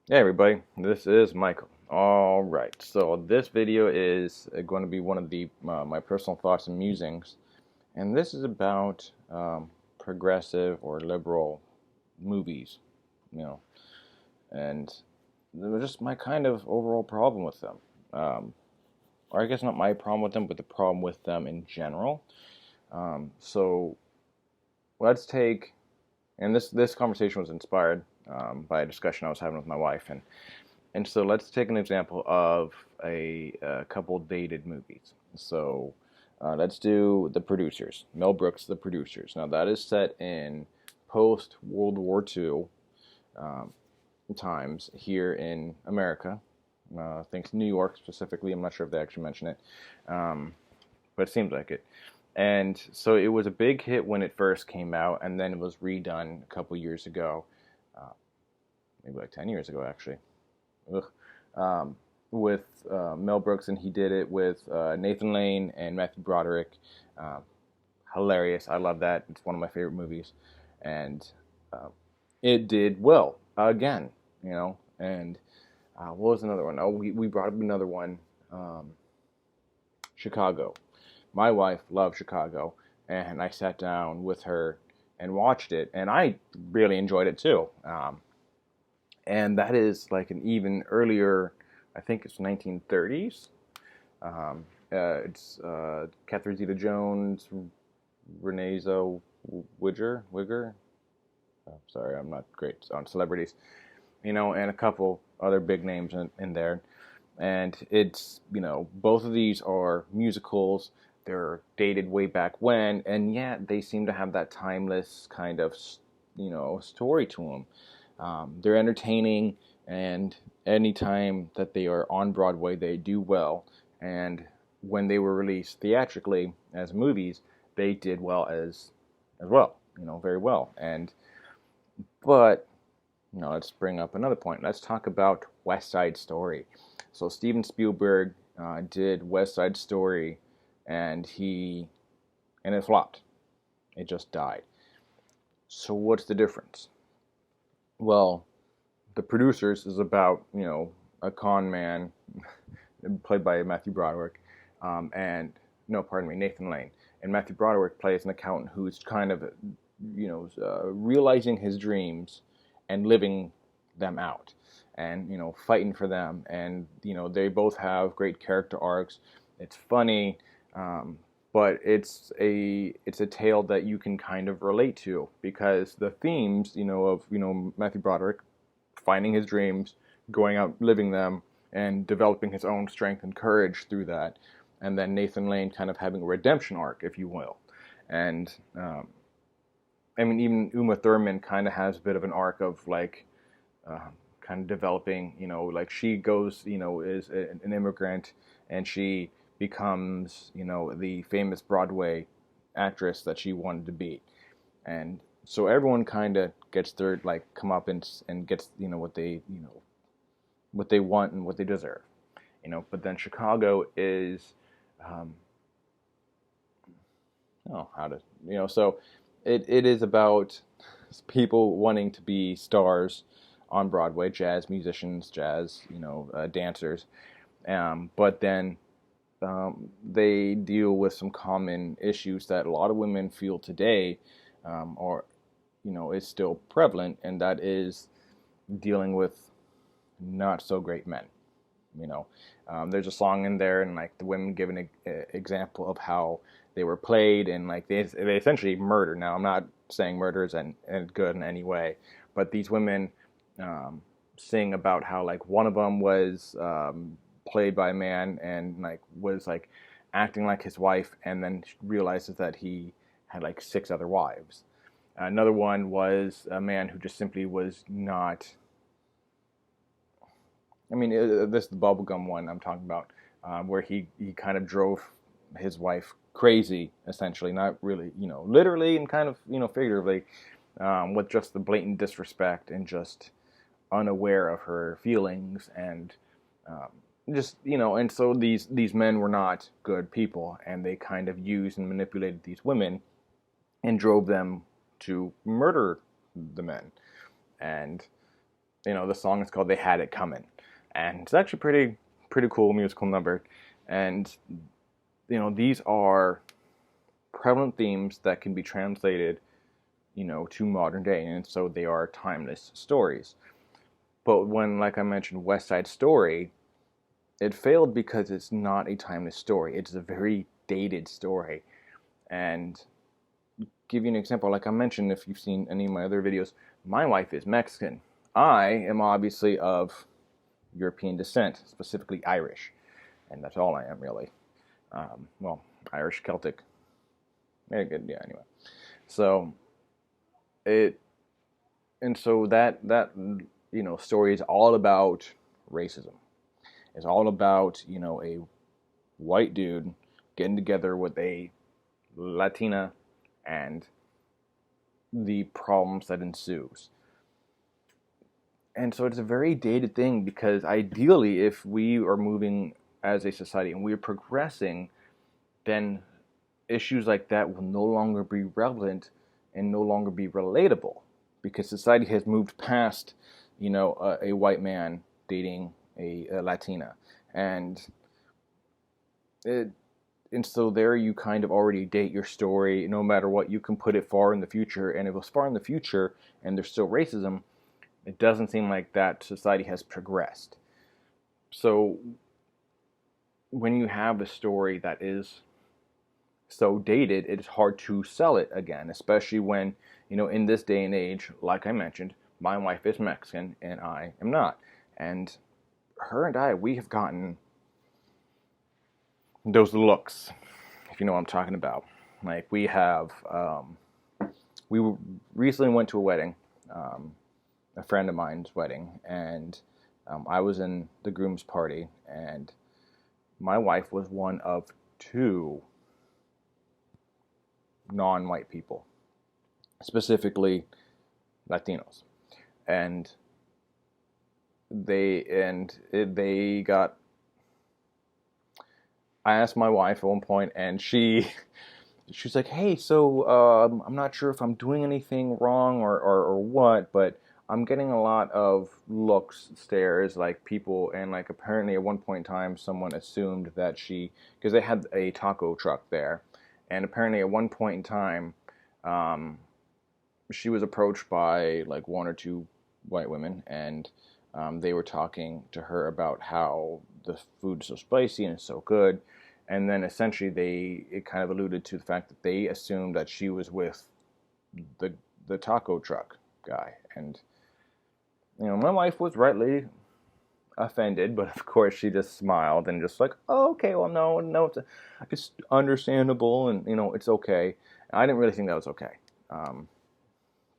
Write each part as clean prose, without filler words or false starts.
Hey everybody, this is Michael. All right, so this video is going to be one of the my personal thoughts and musings, and this is about progressive or liberal movies, you know, and just my kind of overall problem with them, or I guess not my problem with them, but the problem with them in general. So let's take, and this conversation was inspired by a discussion I was having with my wife, and so let's take an example of a couple dated movies. So let's do The Producers. Mel Brooks, The Producers. Now that is set in post World War II um, times here in America. I think New York specifically. I'm not sure if they actually mention it, but it seems like it. And so it was a big hit when it first came out, and then it was redone a couple years ago, uh, maybe like 10 years ago actually. Ugh. With Mel Brooks, and he did it with Nathan Lane and Matthew Broderick. Um, Hilarious. I love that. It's one of my favorite movies, and uh, it did well again. And what was another one? Oh, we brought up another one. Um, Chicago. My wife loved Chicago, and I sat down with her and watched it, and I really enjoyed it too. And that is like an even earlier, I think it's 1930s. It's Catherine Zeta-Jones, Renee Wigger. Oh, sorry, I'm not great on celebrities, and a couple other big names in there. And it's, both of these are musicals. They're dated way back when, and yet they seem to have that timeless kind of, story to them. They're entertaining, and anytime that they are on Broadway, they do well. And when they were released theatrically as movies, they did well as well, very well. But let's bring up another point. Let's talk about West Side Story. So Steven Spielberg did West Side Story, and it flopped. It just died. So what's the difference? Well, The Producers is about a con man played by Matthew Broderick, and no, pardon me, Nathan Lane. And Matthew Broderick plays an accountant who's kind of realizing his dreams and living them out, and fighting for them. And they both have great character arcs. It's funny. But it's a tale that you can kind of relate to, because the themes, of Matthew Broderick finding his dreams, going out living them, and developing his own strength and courage through that, and then Nathan Lane kind of having a redemption arc, if you will. And I mean, even Uma Thurman kind of has a bit of an arc of like kind of developing, like she goes, is an immigrant, and she becomes, the famous Broadway actress that she wanted to be. And so everyone kind of gets their like come up and gets, what they want and what they deserve. But then Chicago is, um, oh, how to, so it is about people wanting to be stars on Broadway, jazz musicians, jazz, dancers. But then they deal with some common issues that a lot of women feel today, or is still prevalent, and that is dealing with not so great men. There's a song in there, and like the women give an example of how they were played, and like they essentially murder. Now, I'm not saying murder is and good in any way, but these women sing about how like one of them was played by a man, and like was like acting like his wife, and then realizes that he had like six other wives. Another one was a man who just simply was not. I mean, this is the bubblegum one I'm talking about, where he kind of drove his wife crazy, essentially, not really, literally and kind of, figuratively, with just the blatant disrespect and just unaware of her feelings, and um, just, and so these men were not good people, and they kind of used and manipulated these women and drove them to murder the men. And the song is called "They Had It Coming," and it's actually pretty cool musical number. And these are prevalent themes that can be translated, to modern day, and so they are timeless stories. But when, like I mentioned, West Side Story, it failed because it's not a timeless story. It's a very dated story. And give you an example, like I mentioned, if you've seen any of my other videos, my wife is Mexican. I am obviously of European descent, specifically Irish, and that's all I am really. Well, Irish, Celtic, very good. Yeah. Anyway, so it, and so that story is all about racism. It's all about a white dude getting together with a Latina and the problems that ensues. And so it's a very dated thing, because ideally, if we are moving as a society and we're progressing, then issues like that will no longer be relevant and no longer be relatable, because society has moved past, a white man dating a Latina, and so there you kind of already date your story. No matter what, you can put it far in the future, and if it's far in the future and there's still racism, it doesn't seem like that society has progressed. So when you have a story that is so dated, it's hard to sell it again, especially when, in this day and age, like I mentioned, my wife is Mexican and I am not. And her and I, we have gotten those looks, if you know what I'm talking about. Like, we have, we recently went to a wedding, a friend of mine's wedding, and I was in the groom's party, and my wife was one of two non-white people, specifically Latinos, and they got. I asked my wife at one point, and she's like, "Hey, so I'm not sure if I'm doing anything wrong or what, but I'm getting a lot of looks, stares, like people, and like apparently at one point in time, someone assumed that because they had a taco truck there, and apparently at one point in time, she was approached by like one or two white women, and they were talking to her about how the food's so spicy and it's so good." And then essentially it kind of alluded to the fact that they assumed that she was with the taco truck guy. And my wife was rightly offended, but of course she just smiled and just like, "Oh, okay, well, no, it's understandable, and it's okay." And I didn't really think that was okay,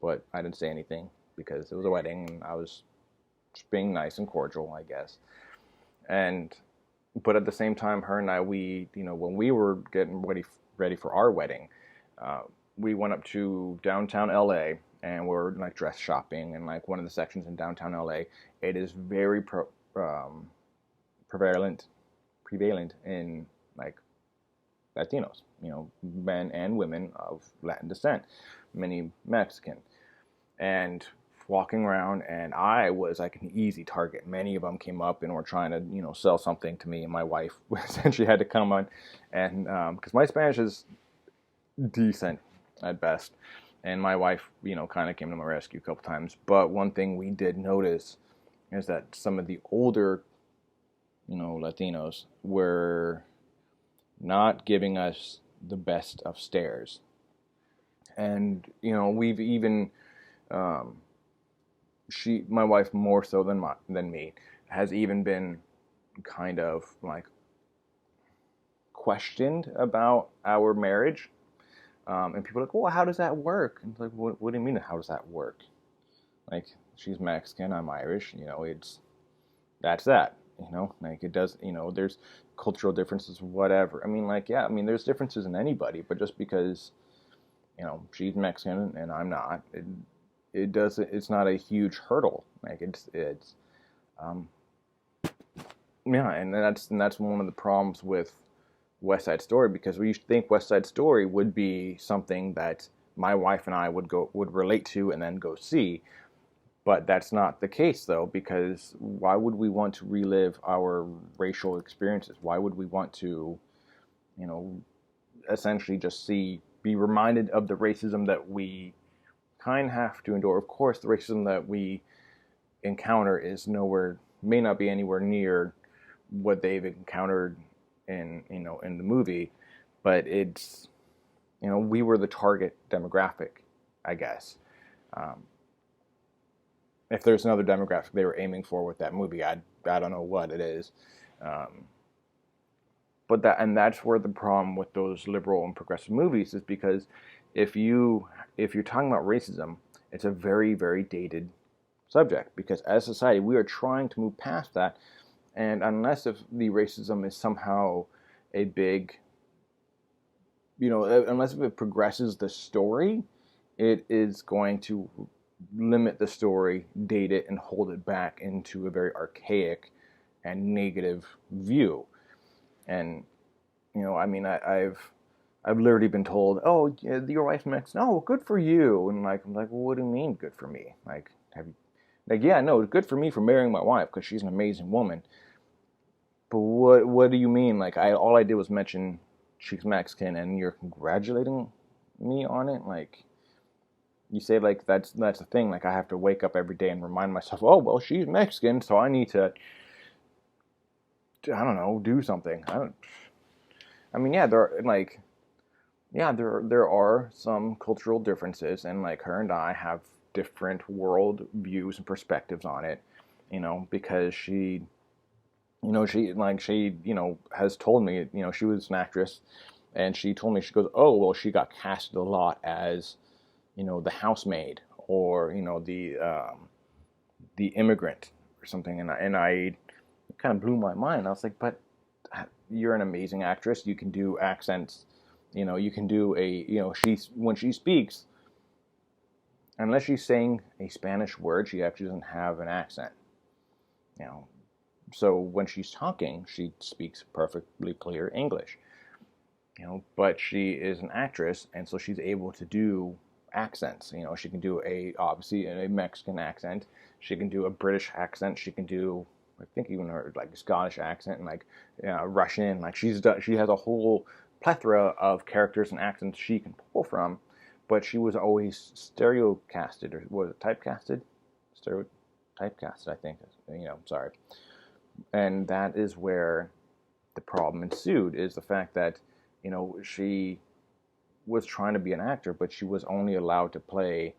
but I didn't say anything because it was a wedding and I was just being nice and cordial, I guess. But at the same time, her and I, when we were getting ready for our wedding, we went up to downtown LA, and we're like dress shopping, and like one of the sections in downtown LA, it is very prevalent in like Latinos, men and women of Latin descent, many Mexican, and walking around, and I was like an easy target. Many of them came up and were trying to, sell something to me, and my wife essentially had to come on, and because my Spanish is decent at best, and my wife, kind of came to my rescue a couple times. But one thing we did notice is that some of the older, Latinos were not giving us the best of stares, and we've even. My wife, more so than me, has even been kind of like questioned about our marriage, and people are like, "Well, how does that work?" And it's like, what do you mean, how does that work? Like, she's Mexican, I'm Irish, that's that, like it does, there's cultural differences, whatever. I mean, like, yeah, I mean, there's differences in anybody, but just because, she's Mexican and I'm not, it's not a huge hurdle. Like, yeah, and that's one of the problems with West Side Story, because we think West Side Story would be something that my wife and I would relate to and then go see, But that's not the case, though, because why would we want to relive our racial experiences? Why would we want to, you know, essentially just be reminded of the racism that we kind of have to endure? Of course, the racism that we encounter may not be anywhere near what they've encountered in the movie, but it's, we were the target demographic, I guess. Um, if there's another demographic they were aiming for with that movie, I don't know what it is. Um, that's where the problem with those liberal and progressive movies is, because if you're talking about racism, it's a very, very dated subject, because as a society we are trying to move past that. And unless if the racism is somehow a big, unless if it progresses the story, it is going to limit the story, date it, and hold it back into a very archaic and negative view. And I've literally been told, "Oh, your wife's Mexican. Oh, good for you." And I'm like, well, what do you mean, good for me? Like, yeah, no, it's good for me for marrying my wife because she's an amazing woman. But what do you mean? Like, all I did was mention she's Mexican, and you're congratulating me on it? Like, you say like that's a thing. Like, I have to wake up every day and remind myself, oh well, she's Mexican, so I need to, I don't know, do something. There are some cultural differences, and like her and I have different world views and perspectives on it. Because she has told me, she was an actress, and she told me, she goes, oh well, she got casted a lot as, the housemaid, or the immigrant or something, and I it kind of blew my mind. I was like, but you're an amazing actress. You can do accents. You can do when she speaks, unless she's saying a Spanish word, she actually doesn't have an accent. So when she's talking, she speaks perfectly clear English. But she is an actress, and so she's able to do accents. She can do obviously a Mexican accent. She can do a British accent. She can do, I think, even her like Scottish accent, and like Russian. Like, she has a whole plethora of characters and accents she can pull from. But she was always stereocasted, or was it typecasted? Typecasted, I think. Sorry. And that is where the problem ensued, is the fact that, she was trying to be an actor, but she was only allowed to play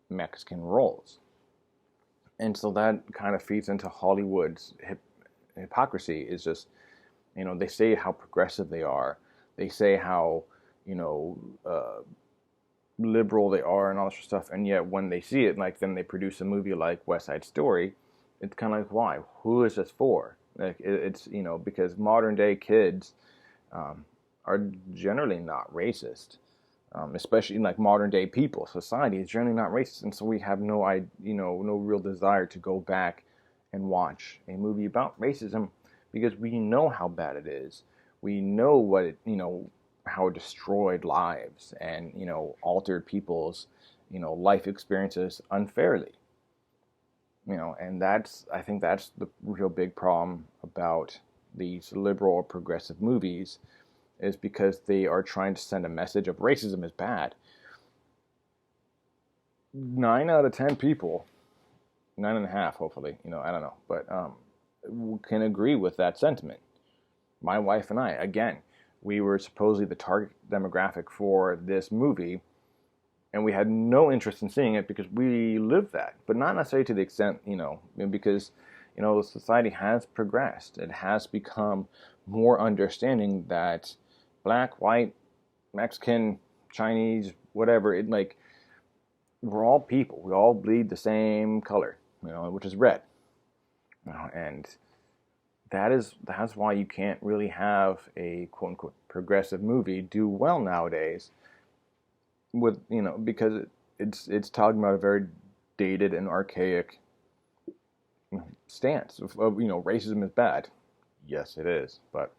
Mexican roles. And so that kind of feeds into Hollywood's hypocrisy. Is just, they say how progressive they are. They say how, liberal they are and all this stuff. And yet when they see it, like, then they produce a movie like West Side Story. It's kind of like, why? Who is this for? Like, it's, because modern day kids are generally not racist, especially in like modern day people. Society is generally not racist, and so we have no real desire to go back and watch a movie about racism, because we know how bad it is. We know what it, how it destroyed lives and altered people's life experiences unfairly. And I think that's the real big problem about these liberal or progressive movies, is because they are trying to send a message of racism is bad. 9 out of 10 people, 9.5, hopefully, I don't know, but can agree with that sentiment. My wife and I, again, we were supposedly the target demographic for this movie, and we had no interest in seeing it because we lived that, but not necessarily to the extent, because, society has progressed. It has become more understanding that black, white, Mexican, Chinese, whatever, we're all people. We all bleed the same color, which is red. And that's why you can't really have a quote unquote progressive movie do well nowadays, with because it's talking about a very dated and archaic stance of racism is bad. Yes, it is, but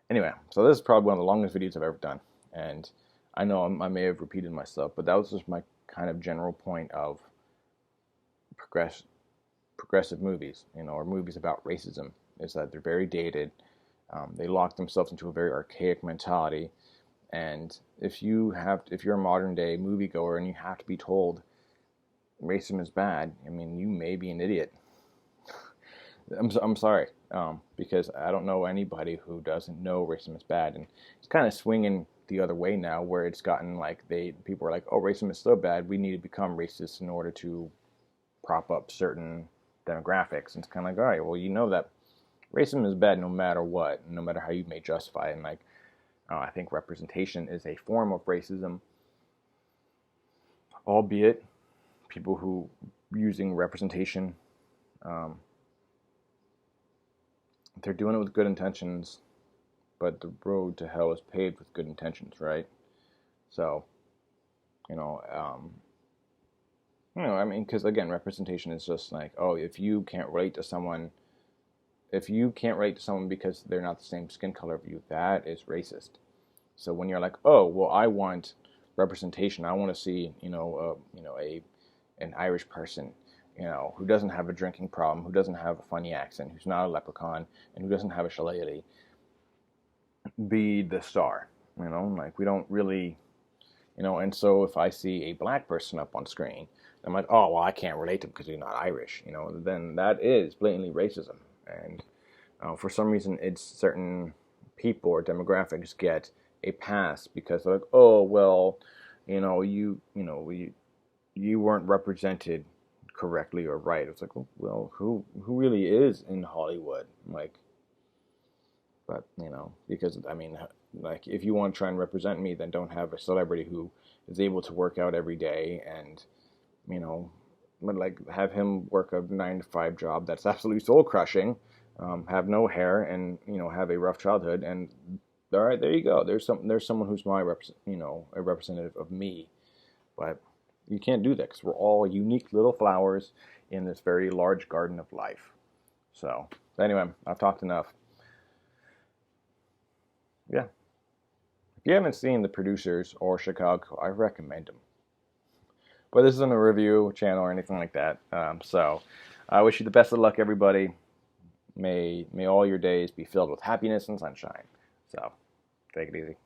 anyway, so this is probably one of the longest videos I've ever done, and I know I may have repeated myself, but that was just my kind of general point of progressive movies, or movies about racism, is that they're very dated. They lock themselves into a very archaic mentality. And if you're a modern day moviegoer and you have to be told racism is bad, I mean, you may be an idiot. I'm sorry, because I don't know anybody who doesn't know racism is bad, and it's kind of swinging the other way now, where it's gotten like people are like, oh, racism is so bad, we need to become racist in order to prop up certain demographics. And it's kind of like, all right, well, you know that racism is bad no matter what, no matter how you may justify it. And like, I think representation is a form of racism, albeit people who using representation, they're doing it with good intentions, but the road to hell is paved with good intentions, right? So, I mean, because again, representation is just like, oh, if you can't relate to someone because they're not the same skin color of you, that is racist. So when you're like, oh, well, I want representation, I want to see, an Irish person, who doesn't have a drinking problem, who doesn't have a funny accent, who's not a leprechaun, and who doesn't have a shillelagh, be the star. Like we don't really, and so if I see a black person up on screen, I'm like, oh, well, I can't relate to him because he's not Irish, then that is blatantly racism. And for some reason, it's certain people or demographics get a pass because they're like, oh, well, you weren't represented correctly or right. It's like, well, who really is in Hollywood? Like, but because I mean, like, if you want to try and represent me, then don't have a celebrity who is able to work out every day and but like have him work a 9 to 5 job that's absolutely soul crushing, have no hair, and have a rough childhood, and all right, there you go. There's someone who's a representative of me. But you can't do that because we're all unique little flowers in this very large garden of life. So anyway, I've talked enough. Yeah. If you haven't seen The Producers or Chicago, I recommend them. But this isn't a review channel or anything like that. So I wish you the best of luck, everybody. May all your days be filled with happiness and sunshine. So take it easy.